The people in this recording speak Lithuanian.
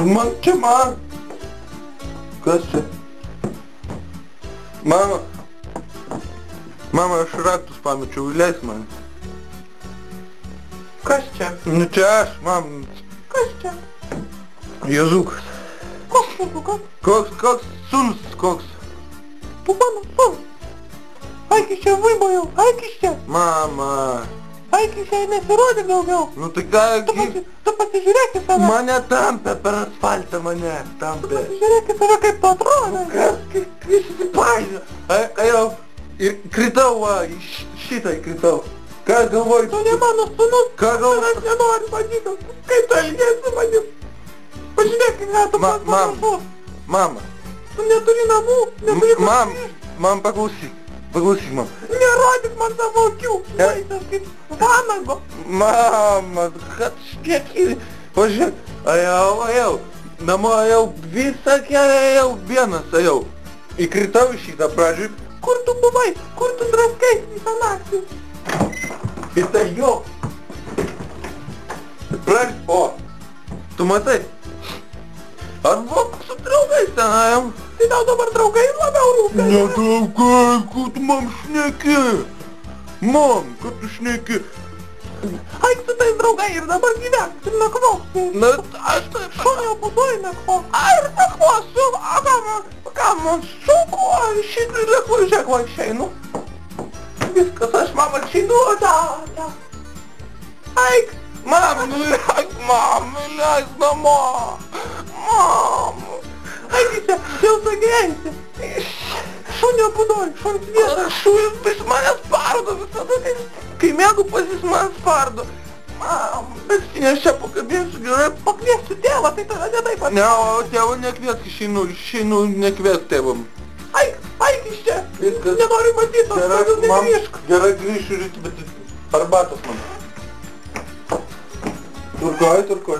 Man čia man. Kas čia? Mama. Mama, aš raktus pamečiau, leis man. Kas čia? Nu čia aš, mam. Kas čia? Jezukas. Koks Jezukas? Koks sūnus, koks? Tu mano sūnus. Aikis čia vaibojau, aikis čia. Mama. Aikis čia nesirodyk daugiau. Nu tai ką... Tu pasižiūrėk į save. Mane tampė per asfaltą, mane tampė. Pasižiūrėk į save, kaip tu atrodai. Kas įsipainio? Jau ir kritau, va, šitai kritau. Ką galvoji? Tu ne mano sūnus. Ką galvoji? Aš nenoriu matyti. Kaip tu elgiesi manim? Pažiūrėk, ką tu man panašus. Mama. Tu neturi namų, neturi Mam, paklausyk. Paklausyk, mam. Nerodyk man savo akių. Vaizdas kaip vanago. Mama, kad škiek... Pažiūrėk, ajau. Namo ajau, visą kelią ajau, vienas ajau. Įkritau į šitą pradžiui. Kur tu buvai? Kur tu draskai visą naktį? Ir tai jo. Pradžiui, o. Tu matai? Ar buvo su draugais ten ajau? Tai tau dabar draugai labiau rūpia. Ne draugai, kur tu mam šneki? Mam, kad tu šneki? Aik su tais draugai ir dabar gyvenk ir nakvok. Na, aš tai... Šunio būdoj nakvok. Ar nakvosiu? Ką man sunku? Šitą lėkų žiūrėk, va išeinu. Viskas, aš mama išeinu, da. Aik, mama, nuleis namo. Mama. Aikis čia, jau sagyvensi. Šunio būdoj, šuns vietą. Šunis pas mane spardo visada, kai mėgu pas jis man spardo. Mam, bet aš čia pakabinsiu gerai. Pakviesiu tėvą, tai tada ne taip pat. Ne, o tėvą nekviesk, išeinu nekviesk tėvam. Aikis čia, Viskas. nenoriu matyti, o tu negrįžk. Gerai grįšiu ryte, bet arbatos man. Turkoj.